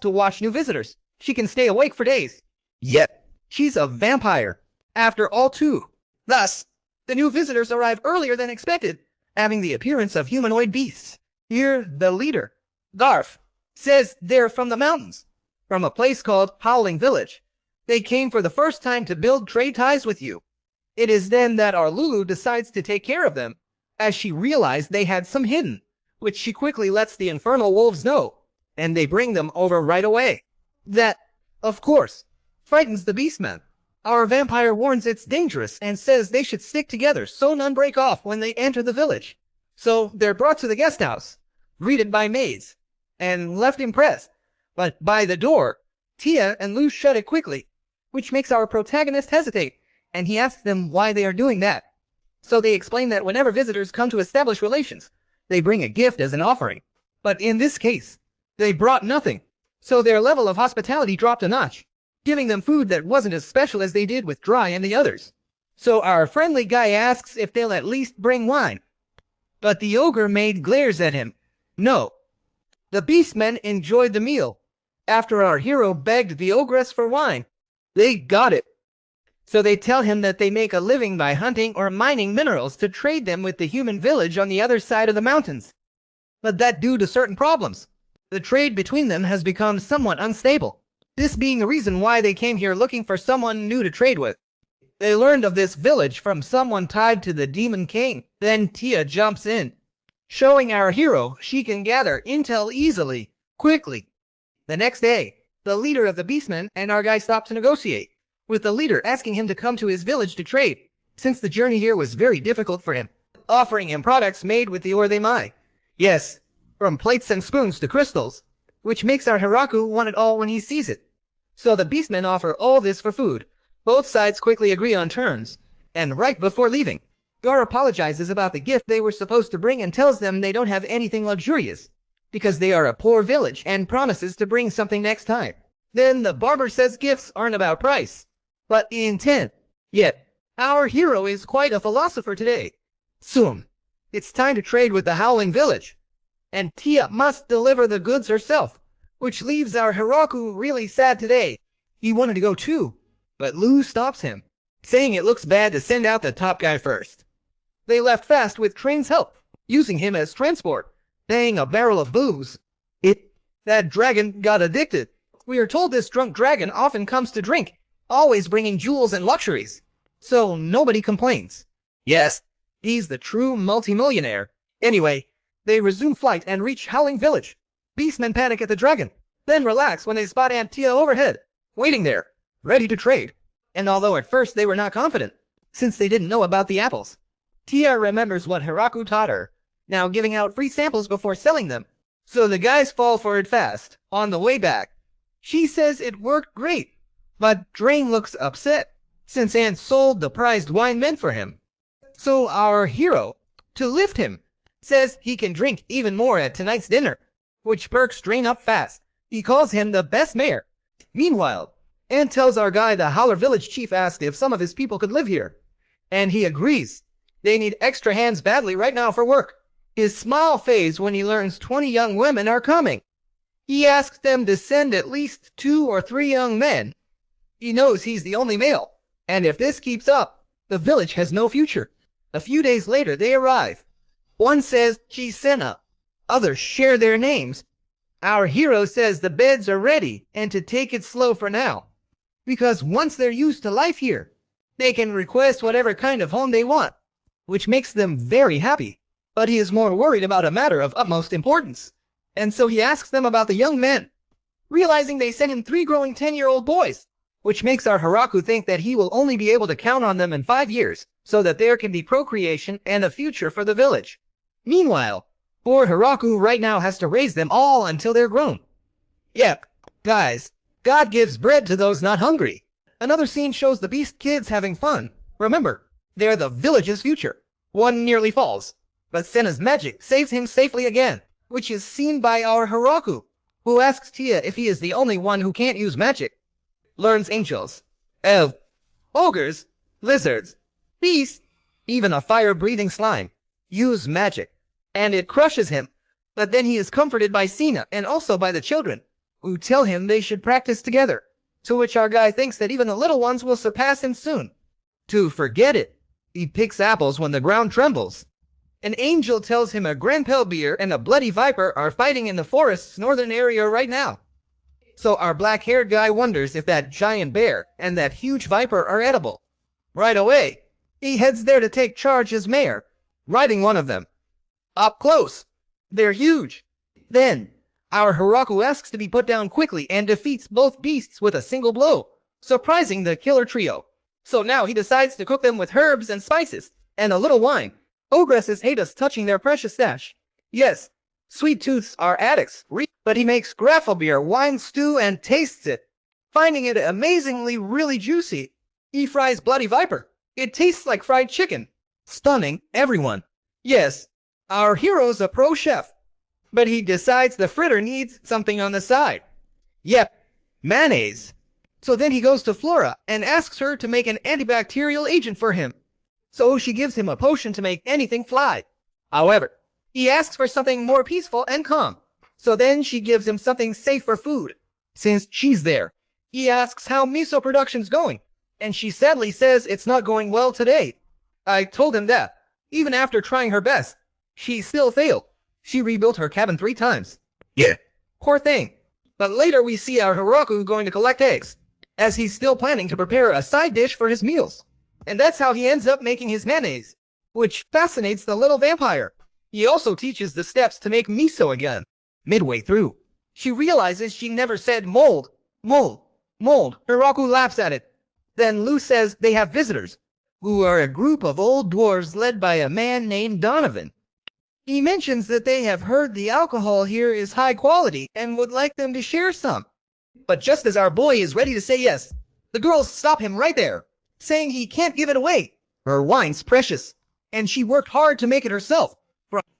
to watch new visitors. She can stay awake for days. Yet, she's a vampire, after all too. Thus, the new visitors arrive earlier than expected, having the appearance of humanoid beasts. Here, the leader, Garf, says they're from the mountains, from a place called Howling Village. They came for the first time to build trade ties with you. It is then that our Lulu decides to take care of them, as she realized they had some hidden, which she quickly lets the infernal wolves know, and they bring them over right away. That, of course, frightens the beastmen. Our vampire warns it's dangerous and says they should stick together so none break off when they enter the village. So they're brought to the guest house, greeted by maids, and left impressed. But by the door, Tia and Lou shut it quickly, which makes our protagonist hesitate, and he asks them why they are doing that. So they explain that whenever visitors come to establish relations, they bring a gift as an offering. But in this case, they brought nothing, so their level of hospitality dropped a notch, giving them food that wasn't as special as they did with Dry and the others. So our friendly guy asks if they'll at least bring wine. But the ogre maid glares at him. No. The beastmen enjoyed the meal. After our hero begged the ogress for wine, they got it. So they tell him that they make a living by hunting or mining minerals to trade them with the human village on the other side of the mountains. But that due to certain problems, the trade between them has become somewhat unstable. This being the reason why they came here looking for someone new to trade with. They learned of this village from someone tied to the Demon King. Then Tia jumps in, showing our hero she can gather intel easily, quickly. The next day, the leader of the beastmen and our guy stop to negotiate, with the leader asking him to come to his village to trade, since the journey here was very difficult for him, offering him products made with the ore they mine. Yes, from plates and spoons to crystals, which makes our Hiraku want it all when he sees it. So the beastmen offer all this for food. Both sides quickly agree on terms, and right before leaving, Gar apologizes about the gift they were supposed to bring and tells them they don't have anything luxurious, because they are a poor village, and promises to bring something next time. Then the barber says gifts aren't about price, but intent. Yet, our hero is quite a philosopher today. Soon, it's time to trade with the Howling Village, and Tia must deliver the goods herself, which leaves our Hiraku really sad today. He wanted to go too, but Lou stops him, saying it looks bad to send out the top guy first. They left fast with Train's help, using him as transport, paying a barrel of booze. That dragon got addicted. We are told this drunk dragon often comes to drink, always bringing jewels and luxuries. So nobody complains. Yes, he's the true multimillionaire. Anyway, they resume flight and reach Howling Village. Beastmen panic at the dragon, then relax when they spot Aunt Tia overhead, waiting there, ready to trade. And although at first they were not confident, since they didn't know about the apples, Tia remembers what Hiraku taught her, now giving out free samples before selling them. So the guys fall for it fast. On the way back, she says it worked great, but Drain looks upset, since Aunt sold the prized wine meant for him. So our hero, to lift him, says he can drink even more at tonight's dinner, which perks Drain up fast. He calls him the best mayor. Meanwhile, Aunt tells our guy the Howler Village chief asked if some of his people could live here, and he agrees. They need extra hands badly right now for work. His smile fades when he learns 20 young women are coming. He asks them to send at least 2 or 3 young men. He knows he's the only male, and if this keeps up, the village has no future. A few days later they arrive. One says Chisena, others share their names. Our hero says the beds are ready and to take it slow for now, because once they're used to life here, they can request whatever kind of home they want, which makes them very happy. But he is more worried about a matter of utmost importance, and so he asks them about the young men, realizing they sent him 3 growing 10-year-old boys, which makes our Hiraku think that he will only be able to count on them in 5 years, so that there can be procreation and a future for the village. Meanwhile, poor Hiraku right now has to raise them all until they're grown. Yep, guys, God gives bread to those not hungry. Another scene shows the Beast kids having fun. Remember, they're the village's future. One nearly falls, but Senna's magic saves him safely again, which is seen by our Hiraku, who asks Tia if he is the only one who can't use magic. Learns angels, elves, ogres, lizards, beasts, even a fire-breathing slime, use magic, and it crushes him. But then he is comforted by Sina and also by the children, who tell him they should practice together, to which our guy thinks that even the little ones will surpass him soon. To forget it, he picks apples when the ground trembles. An angel tells him a grandpa bear and a bloody viper are fighting in the forest's northern area right now. So our black-haired guy wonders if that giant bear and that huge viper are edible. Right away, he heads there to take charge as mayor, riding one of them. Up close, they're huge. Then, our Hiraku asks to be put down quickly and defeats both beasts with a single blow, surprising the killer trio. So now he decides to cook them with herbs and spices, and a little wine. Ogresses hate us touching their precious stash. Yes, sweet tooths are addicts, but he makes Graffelbeer wine stew and tastes it, finding it amazingly really juicy. He fries Bloody Viper. It tastes like fried chicken, stunning everyone. Yes, our hero's a pro chef, but he decides the fritter needs something on the side. Yep, mayonnaise. So then he goes to Flora and asks her to make an antibacterial agent for him. So she gives him a potion to make anything fly. However, he asks for something more peaceful and calm. So then she gives him something safe for food. Since she's there, he asks how miso production's going, and she sadly says it's not going well today. I told him that, even after trying her best, she still failed. She rebuilt her cabin 3 times. Yeah, poor thing. But later we see our Hiraku going to collect eggs, as he's still planning to prepare a side dish for his meals. And that's how he ends up making his mayonnaise, which fascinates the little vampire. He also teaches the steps to make miso again. Midway through, she realizes she never said mold. Mold. Mold. Hiraku laughs at it. Then Lou says they have visitors, who are a group of old dwarves led by a man named Donovan. He mentions that they have heard the alcohol here is high quality and would like them to share some. But just as our boy is ready to say yes, the girls stop him right there, saying he can't give it away. Her wine's precious, and she worked hard to make it herself.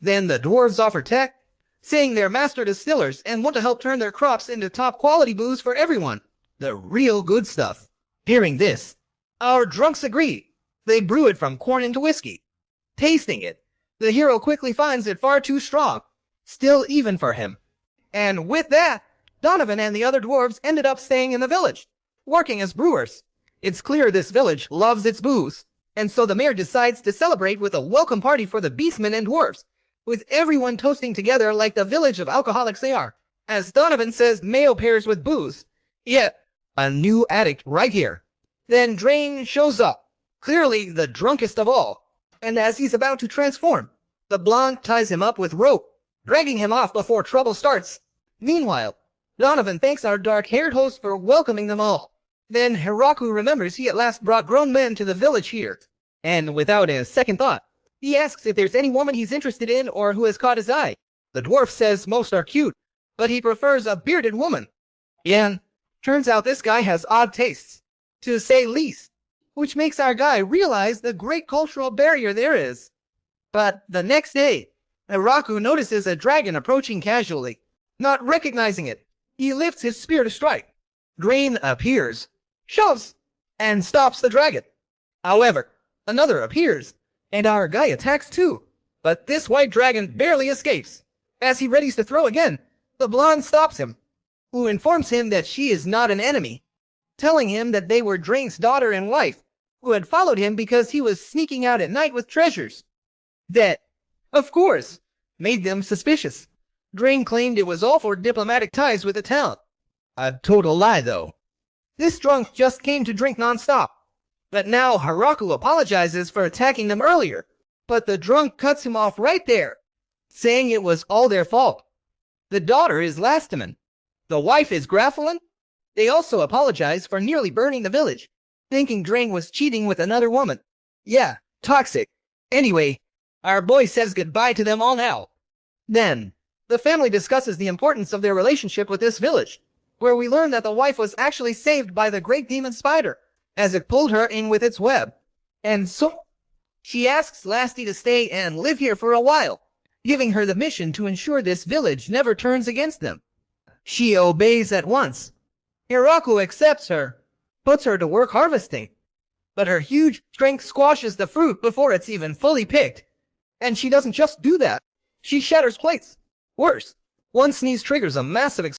Then the dwarves offer tech, saying they're master distillers and want to help turn their crops into top quality booze for everyone. The real good stuff. Hearing this, our drunks agree. They brew it from corn into whiskey. Tasting it, the hero quickly finds it far too strong, still even for him. And with that, Donovan and the other dwarves ended up staying in the village, working as brewers. It's clear this village loves its booze, and so the mayor decides to celebrate with a welcome party for the beastmen and dwarves, with everyone toasting together like the village of alcoholics they are. As Donovan says mayo pairs with booze. Yeah, a new addict right here. Then Drain shows up, clearly the drunkest of all, and as he's about to transform, the blonde ties him up with rope, dragging him off before trouble starts. Meanwhile, Donovan thanks our dark-haired host for welcoming them all. Then Hiraku remembers he at last brought grown men to the village here, and without a second thought, he asks if there's any woman he's interested in or who has caught his eye. The dwarf says most are cute, but he prefers a bearded woman. And turns out this guy has odd tastes, to say least, which makes our guy realize the great cultural barrier there is. But the next day, Hiraku notices a dragon approaching casually. Not recognizing it, he lifts his spear to strike. Drain appears, shoves, and stops the dragon. However, another appears, and our guy attacks too. But this white dragon barely escapes. As he readies to throw again, the blonde stops him, who informs him that she is not an enemy, telling him that they were Drain's daughter and wife, who had followed him because he was sneaking out at night with treasures. That, of course, made them suspicious. Drain claimed it was all for diplomatic ties with the town. A total lie, though. This drunk just came to drink non-stop. But now Hiraku apologizes for attacking them earlier. But the drunk cuts him off right there, saying it was all their fault. The daughter is Lastiman. The wife is Graffelin. They also apologize for nearly burning the village, thinking Drain was cheating with another woman. Yeah, toxic. Anyway, our boy says goodbye to them all now. Then, the family discusses the importance of their relationship with this village, where we learn that the wife was actually saved by the great demon spider, as it pulled her in with its web. And so, she asks Lasty to stay and live here for a while, giving her the mission to ensure this village never turns against them. She obeys at once. Hiraku accepts her, puts her to work harvesting, but her huge strength squashes the fruit before it's even fully picked. And she doesn't just do that, she shatters plates. Worse, one sneeze triggers a massive explosion.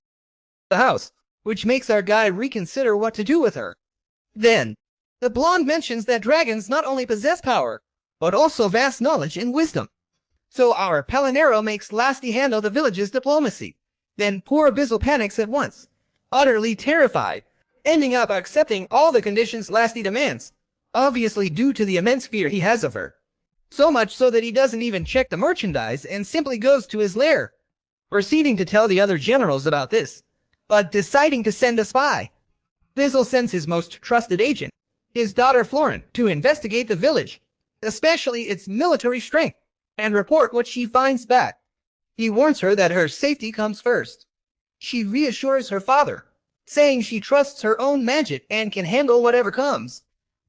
the house, which makes our guy reconsider what to do with her. Then, the blonde mentions that dragons not only possess power, but also vast knowledge and wisdom. So our Palinero makes Lasty handle the village's diplomacy. Then poor Bizzle panics at once, utterly terrified, ending up accepting all the conditions Lasty demands, obviously due to the immense fear he has of her. So much so that he doesn't even check the merchandise and simply goes to his lair, proceeding to tell the other generals about this, but deciding to send a spy. Bizzle sends his most trusted agent, his daughter Florin, to investigate the village, especially its military strength, and report what she finds back. He warns her that her safety comes first. She reassures her father, saying she trusts her own magic and can handle whatever comes.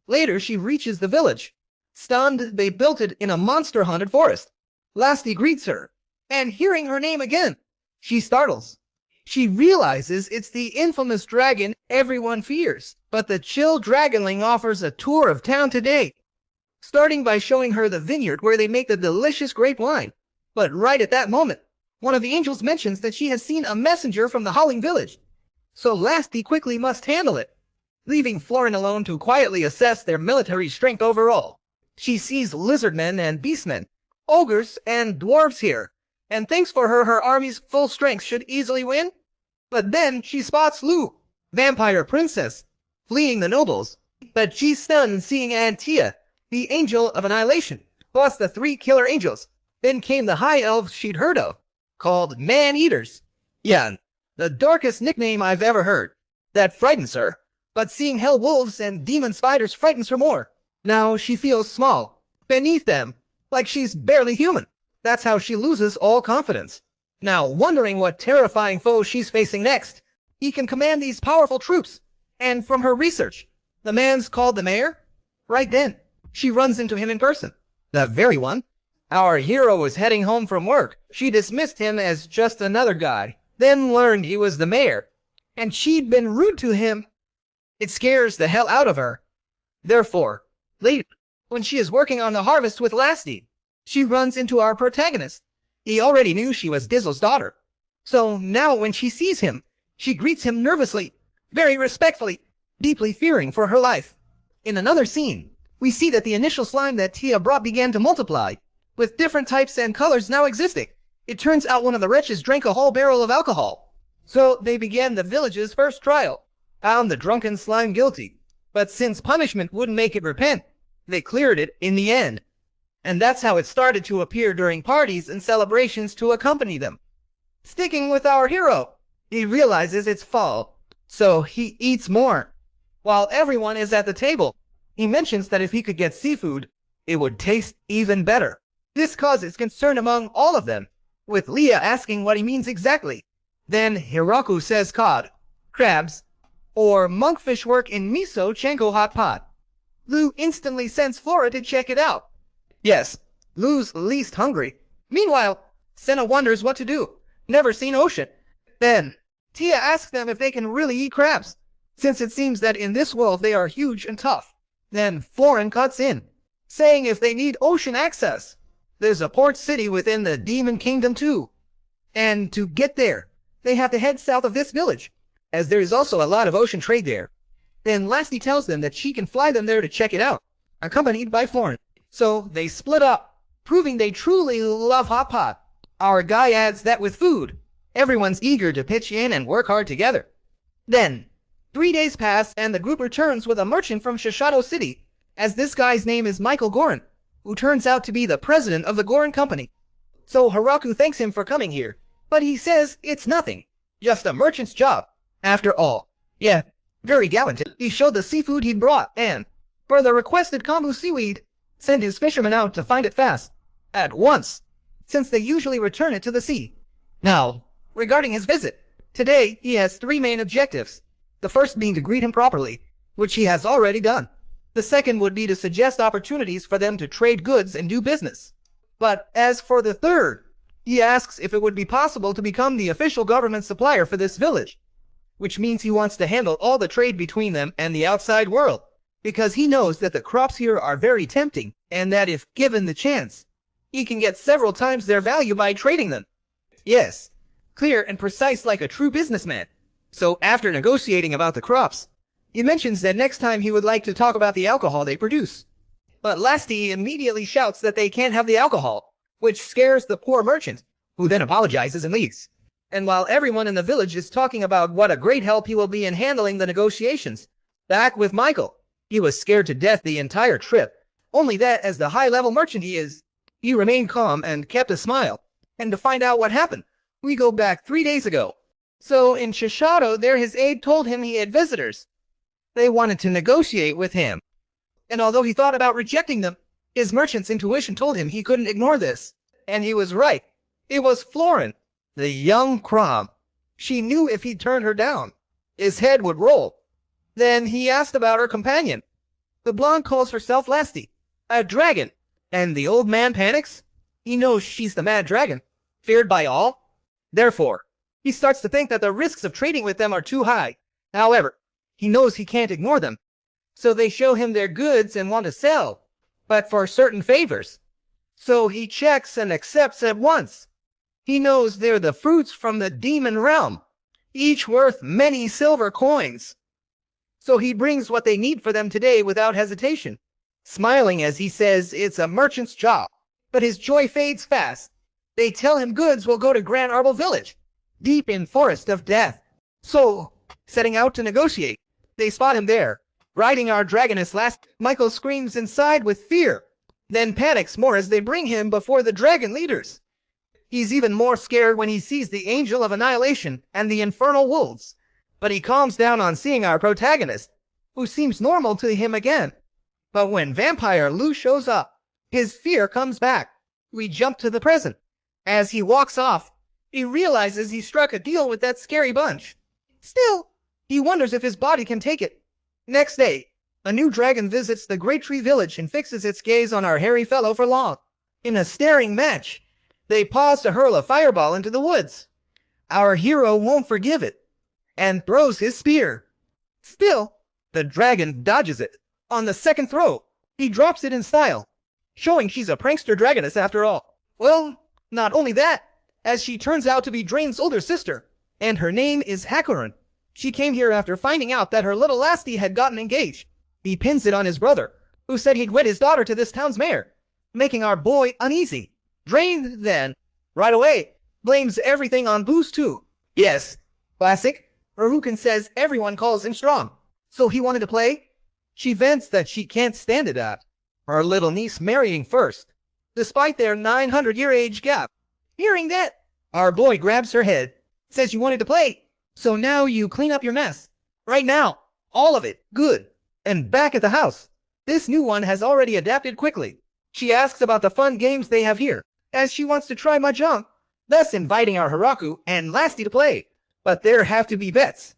Later she reaches the village. Stunned, they built it in a monster-haunted forest. Lasty greets her, and hearing her name again, she startles. She realizes it's the infamous dragon everyone fears, but the chill dragonling offers a tour of town today, starting by showing her the vineyard where they make the delicious grape wine. But right at that moment, one of the angels mentions that she has seen a messenger from the Howling Village, so Lasty quickly must handle it, leaving Florin alone to quietly assess their military strength overall. She sees lizardmen and beastmen, ogres and dwarves here, and thinks for her army's full strength should easily win. But then she spots Lou, vampire princess, fleeing the nobles. But she's stunned seeing Antia, the angel of annihilation, plus the 3 killer angels. Then came the high elves she'd heard of, called man-eaters. Yeah, the darkest nickname I've ever heard. That frightens her, but seeing hell wolves and demon spiders frightens her more. Now she feels small, beneath them, like she's barely human. That's how she loses all confidence. Now, wondering what terrifying foe she's facing next, he can command these powerful troops. And from her research, the man's called the mayor. Right then, she runs into him in person. The very one. Our hero was heading home from work. She dismissed him as just another guy, then learned he was the mayor, and she'd been rude to him. It scares the hell out of her. Therefore, later, when she is working on the harvest with Lasty, she runs into our protagonist. He already knew she was Dizzle's daughter. So now when she sees him, she greets him nervously, very respectfully, deeply fearing for her life. In another scene, we see that the initial slime that Tia brought began to multiply, with different types and colors now existing. It turns out one of the wretches drank a whole barrel of alcohol. So they began the village's first trial, found the drunken slime guilty. But since punishment wouldn't make it repent, they cleared it in the end. And that's how it started to appear during parties and celebrations to accompany them. Sticking with our hero, he realizes it's fall, so he eats more. While everyone is at the table, he mentions that if he could get seafood, it would taste even better. This causes concern among all of them, with Leah asking what he means exactly. Then Hiraku says cod, crabs, or monkfish work in miso chanko hot pot. Lou instantly sends Flora to check it out. Yes, Lou's least hungry. Meanwhile, Senna wonders what to do. Never seen ocean. Then, Tia asks them if they can really eat crabs, since it seems that in this world they are huge and tough. Then Florin cuts in, saying if they need ocean access, there's a port city within the Demon Kingdom too. And to get there, they have to head south of this village, as there is also a lot of ocean trade there. Then Lasty tells them that she can fly them there to check it out, accompanied by Florin. So they split up, proving they truly love hot pot. Our guy adds that with food, everyone's eager to pitch in and work hard together. Then, 3 days pass and the group returns with a merchant from Shishato City, as this guy's name is Michael Gorin, who turns out to be the president of the Gorin Company. So Hiraku thanks him for coming here, but he says it's nothing, just a merchant's job. After all, yeah, very gallant. He showed the seafood he'd brought and, for the requested kombu seaweed, send his fishermen out to find it fast, at once, since they usually return it to the sea. Now, regarding his visit, today he has 3 main objectives. The first being to greet him properly, which he has already done. The second would be to suggest opportunities for them to trade goods and do business. But as for the third, he asks if it would be possible to become the official government supplier for this village, which means he wants to handle all the trade between them and the outside world, because he knows that the crops here are very tempting, and that if given the chance, he can get several times their value by trading them. Yes, clear and precise like a true businessman. So after negotiating about the crops, he mentions that next time he would like to talk about the alcohol they produce. But Lasty immediately shouts that they can't have the alcohol, which scares the poor merchant, who then apologizes and leaves. And while everyone in the village is talking about what a great help he will be in handling the negotiations, back with Michael, he was scared to death the entire trip. Only that, as the high-level merchant he is, he remained calm and kept a smile. And to find out what happened, we go back 3 days ago. So in Shishato, there his aide told him he had visitors. They wanted to negotiate with him. And although he thought about rejecting them, his merchant's intuition told him he couldn't ignore this. And he was right. It was Florin, the young Crom. She knew if he turned her down, his head would roll. Then he asked about her companion. The blonde calls herself Lasty, a dragon. And the old man panics. He knows she's the mad dragon, feared by all. Therefore, he starts to think that the risks of trading with them are too high. However, he knows he can't ignore them. So they show him their goods and want to sell, but for certain favors. So he checks and accepts at once. He knows they're the fruits from the demon realm, each worth many silver coins. So he brings what they need for them today without hesitation, smiling as he says it's a merchant's job. But his joy fades fast. They tell him goods will go to Grand Arbor Village, deep in Forest of Death. So, setting out to negotiate, they spot him there, riding our dragoness last. Michael screams inside with fear, then panics more as they bring him before the dragon leaders. He's even more scared when he sees the Angel of Annihilation and the Infernal Wolves. But he calms down on seeing our protagonist, who seems normal to him again. But when Vampire Lou shows up, his fear comes back. We jump to the present. As he walks off, he realizes he struck a deal with that scary bunch. Still, he wonders if his body can take it. Next day, a new dragon visits the Great Tree Village and fixes its gaze on our hairy fellow for long. In a staring match, they pause to hurl a fireball into the woods. Our hero won't forgive it, and throws his spear. Still, the dragon dodges it. On the second throw, he drops it in style, showing she's a prankster dragoness after all. Well, not only that, as she turns out to be Drain's older sister, and her name is Hakurin. She came here after finding out that her little Lasty had gotten engaged. He pins it on his brother, who said he'd wed his daughter to this town's mayor, making our boy uneasy. Drain, then, right away, blames everything on booze too. Yes, classic. Harukin says everyone calls him strong, so he wanted to play. She vents that she can't stand it at her little niece marrying first, despite their 900-year age gap. Hearing that, our boy grabs her head, says you wanted to play, so now you clean up your mess. Right now, all of it, good. And back at the house, this new one has already adapted quickly. She asks about the fun games they have here, as she wants to try mahjong, thus inviting our Hiraku and Lasty to play. But there have to be bets.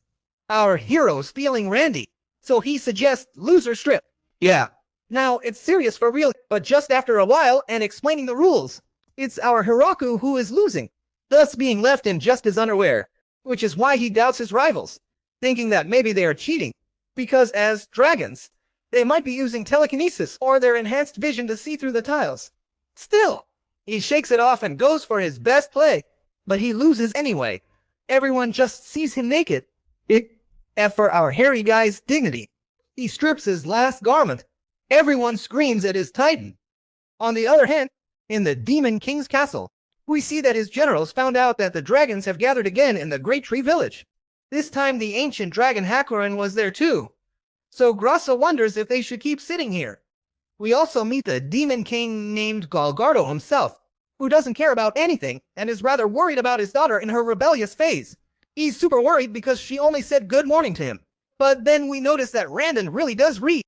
Our hero's feeling randy, so he suggests loser strip. Yeah. Now, it's serious for real, but just after a while and explaining the rules, it's our Hiraku who is losing, thus being left in just his underwear, which is why he doubts his rivals, thinking that maybe they are cheating, because as dragons, they might be using telekinesis or their enhanced vision to see through the tiles. Still, he shakes it off and goes for his best play, but he loses anyway. Everyone just sees him naked. And for our hairy guy's dignity, he strips his last garment. Everyone screams at his titan. On the other hand, in the Demon King's castle, we see that his generals found out that the dragons have gathered again in the Great Tree Village. This time the ancient dragon Hakurin was there too. So Grassa wonders if they should keep sitting here. We also meet the Demon King named Galgardo himself, who doesn't care about anything and is rather worried about his daughter in her rebellious phase. He's super worried because she only said good morning to him. But then we notice that Randon really does read.